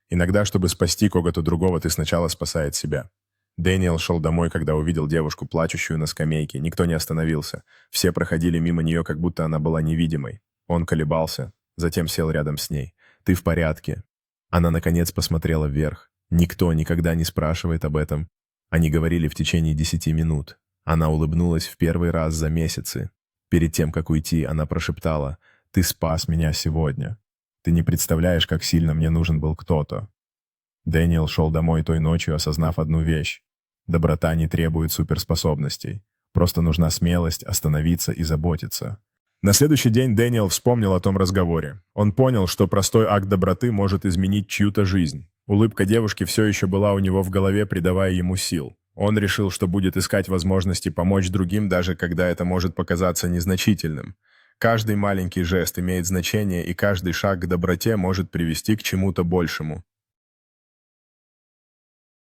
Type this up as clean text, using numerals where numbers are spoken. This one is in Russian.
Иногда, чтобы спасти кого-то другого, ты сначала спасает себя. Дэниел шел домой, когда увидел девушку, плачущую на скамейке. Никто не остановился. Все проходили мимо нее, как будто она была невидимой. Он колебался, затем сел рядом с ней. «Ты в порядке?» Она, наконец, посмотрела вверх. Никто никогда не спрашивает об этом. Они говорили в течение 10 минут. Она улыбнулась в первый раз за месяцы. Перед тем, как уйти, она прошептала: «Ты спас меня сегодня. Ты не представляешь, как сильно мне нужен был кто-то». Дэниел шел домой той ночью, осознав одну вещь. Доброта не требует суперспособностей. Просто нужна смелость остановиться и заботиться. На следующий день Дэниел вспомнил о том разговоре. Он понял, что простой акт доброты может изменить чью-то жизнь. Улыбка девушки все еще была у него в голове, придавая ему сил. Он решил, что будет искать возможности помочь другим, даже когда это может показаться незначительным. Каждый маленький жест имеет значение, и каждый шаг к доброте может привести к чему-то большему.